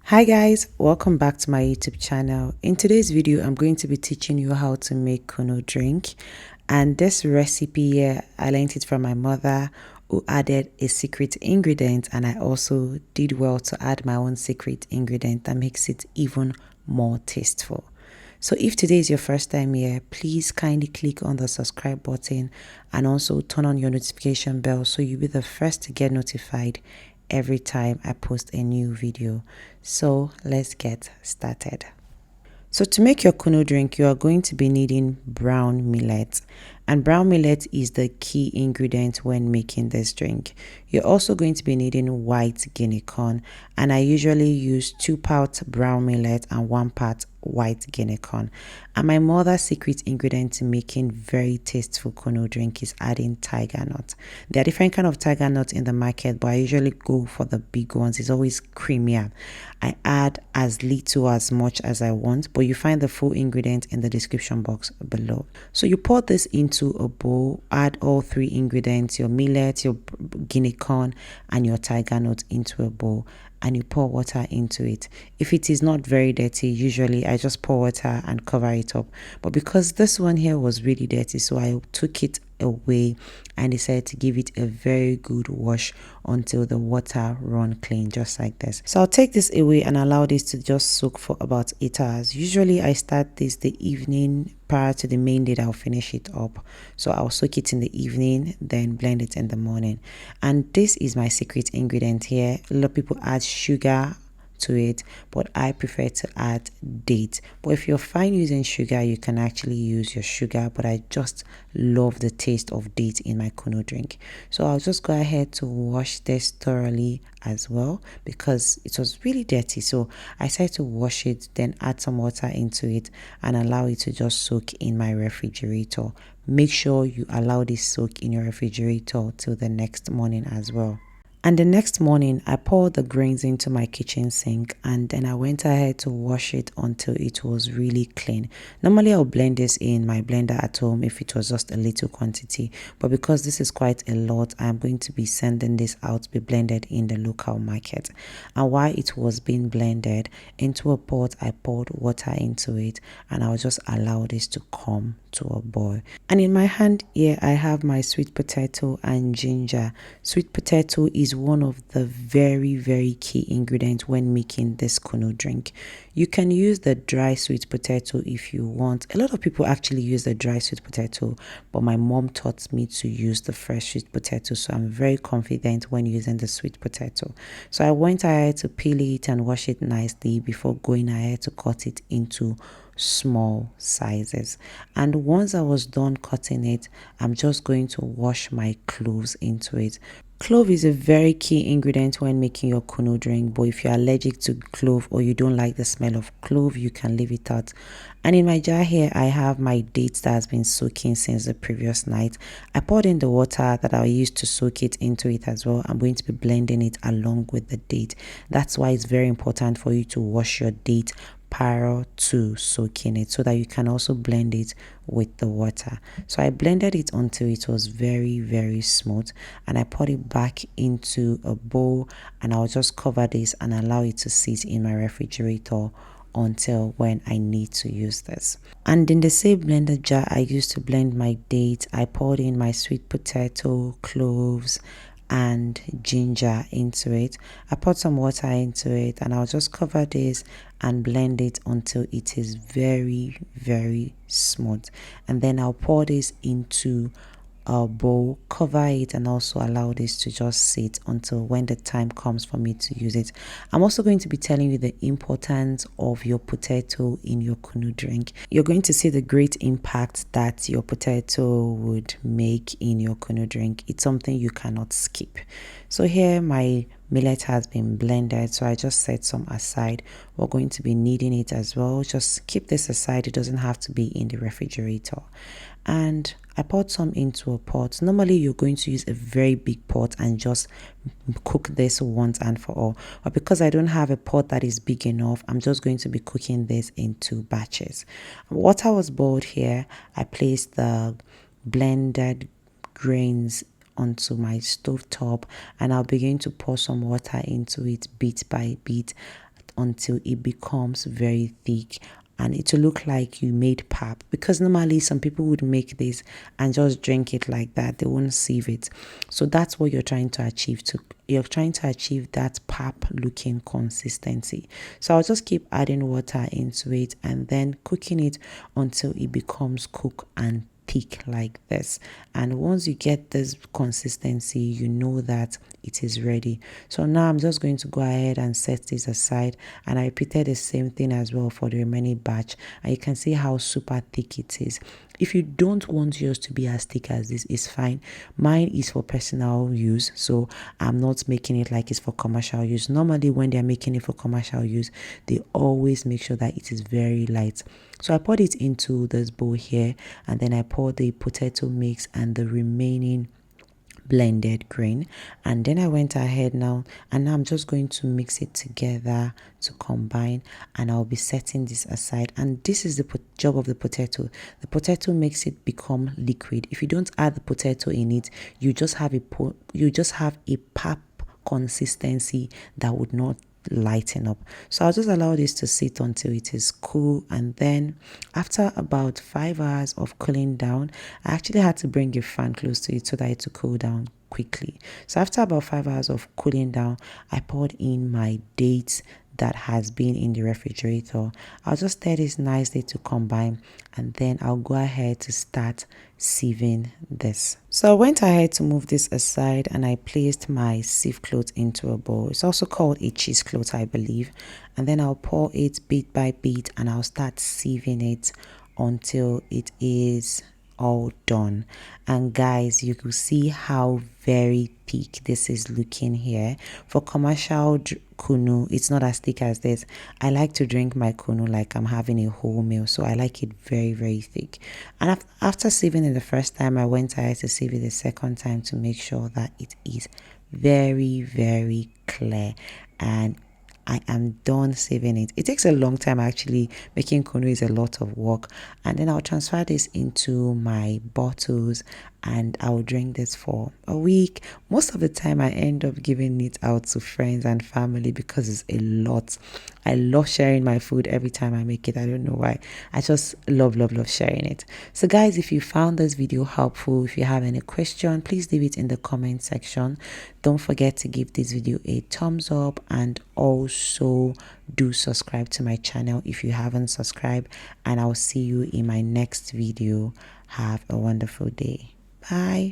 Hi guys, welcome back to my YouTube channel. In today's video, I'm going to be teaching you how to make KUNU drink. And this recipe here, I learned it from my mother who added a secret ingredient, and I also did well to add my own secret ingredient that makes it even more tasteful. So if today is your first time here, please kindly click on the subscribe button and also turn on your notification bell so you'll be the first to get notified every time I post a new video. So let's get started. So to make your KUNU drink, you are going to be needing brown millet. And brown millet is the key ingredient when making this drink. You're also going to be needing white guinea corn. And I usually use 2 parts brown millet and 1 part white guinea corn. And my mother's secret ingredient to making very tasteful KUNU drink is adding tiger nut. There are different kind of tiger nuts in the market, but I usually go for the big ones. It's always creamier. I add as little as much as I want, but you find the full ingredient in the description box below. So you pour this into a bowl, add all 3 ingredients, your millet, your guinea corn and your tiger nut into a bowl, and you pour water into it. If it is not very dirty, usually I just pour water and cover it up. But because this one here was really dirty, so I took it away and decided to give it a very good wash until the water run clean, just like this. So I'll take this away and allow this to just soak for about 8 hours. Usually I start this the evening prior to the main day that I'll finish it up. So I'll soak it in the evening, then blend it in the morning. And this is my secret ingredient here. A lot of people add sugar to it, but I prefer to add date. But if you're fine using sugar, you can actually use your sugar, but I just love the taste of date in my KUNU drink. So I'll just go ahead to wash this thoroughly as well because it was really dirty. So I decided to wash it, then add some water into it and allow it to just soak in my refrigerator. Make sure you allow this soak in your refrigerator till the next morning as well. And the next morning, I poured the grains into my kitchen sink and then I went ahead to wash it until it was really clean. Normally, I'll blend this in my blender at home if it was just a little quantity. But because this is quite a lot, I'm going to be sending this out to be blended in the local market. And while it was being blended into a pot, I poured water into it and I'll just allow this to come to a boil. And in my hand here, I have my sweet potato and ginger. Sweet potato is one of the very key ingredients when making this KUNU drink. You can use the dry sweet potato if you want. A lot of people actually use the dry sweet potato, but my mom taught me to use the fresh sweet potato, so I'm very confident when using the sweet potato. So I went ahead to peel it and wash it nicely before going ahead to cut it into small sizes. And once I was done cutting it, I'm just going to wash my cloves into it. Clove is a very key ingredient when making your KUNU drink, but if you're allergic to clove or you don't like the smell of clove, you can leave it out. And in my jar here, I have my dates that has been soaking since the previous night. I poured in the water that I used to soak it into it as well. I'm going to be blending it along with the date. That's why it's very important for you to wash your date prior to soaking it so that you can also blend it with the water. So I blended it until it was very smooth and I put it back into a bowl and I'll just cover this and allow it to sit in my refrigerator until when I need to use this. And in the same blender jar I used to blend my date, I poured in my sweet potato, cloves and ginger into it. I put some water into it and I'll just cover this and blend it until it is very smooth. And then I'll pour this into a bowl, cover it and also allow this to just sit until when the time comes for me to use it. I'm also going to be telling you the importance of your potato in your KUNU drink. You're going to see the great impact that your potato would make in your KUNU drink. It's something you cannot skip. So here my millet has been blended, so I just set some aside. We're going to be kneading it as well. Just keep this aside. It doesn't have to be in the refrigerator. And I poured some into a pot. Normally you're going to use a very big pot and just cook this once and for all, but because I don't have a pot that is big enough, I'm just going to be cooking this in 2 batches. Water was boiled here. I placed the blended grains onto my stove top and I'll begin to pour some water into it bit by bit until it becomes very thick, and it will look like you made pap, because normally some people would make this and just drink it like that. They won't sieve it. So that's what you're trying to achieve. You're trying to achieve that pap looking consistency. So I'll just keep adding water into it and then cooking it until it becomes cooked and thick like this. And once you get this consistency, you know that it is ready. So now I'm just going to go ahead and set this aside, and I repeated the same thing as well for the remaining batch, and you can see how super thick it is. If you don't want yours to be as thick as this, it's fine. Mine is for personal use, so I'm not making it like it's for commercial use. Normally when they're making it for commercial use, they always make sure that it is very light. So I poured it into this bowl here, and then I poured the potato mix and the remaining blended grain, and then I went ahead now, and now I'm just going to mix it together to combine, and I'll be setting this aside. And this is the job of the potato. The potato makes it become liquid. If you don't add the potato in it, you just have a pap consistency that would not lighten up. So I'll just allow this to sit until it is cool, and then after about 5 hours of cooling down, I actually had to bring a fan close to it so that it to cool down quickly. So after about 5 hours of cooling down, I poured in my dates that has been in the refrigerator. I'll just stir this nicely to combine, and then I'll go ahead to start sieving this. So I went ahead to move this aside, and I placed my sieve cloth into a bowl. It's also called a cheesecloth, I believe. And then I'll pour it bit by bit, and I'll start sieving it until it is all done. And guys, you can see how very thick this is looking here. For commercial KUNU, it's not as thick as this. I like to drink my KUNU like I'm having a whole meal, so I like it very, very thick. And after sieving it the first time, I went ahead to sieve it the second time to make sure that it is very, very clear, and I am done saving it. It takes a long time actually. Making KUNU is a lot of work. And then I'll transfer this into my bottles, and I'll drink this for a week. Most of the time I end up giving it out to friends and family because it's a lot. I love sharing my food every time I make it. I don't know why. I just love sharing it. So guys, if you found this video helpful, if you have any question, please leave it in the comment section. Don't forget to give this video a thumbs up, and also do subscribe to my channel if you haven't subscribed, and I'll see you in my next video. Have a wonderful day. Bye.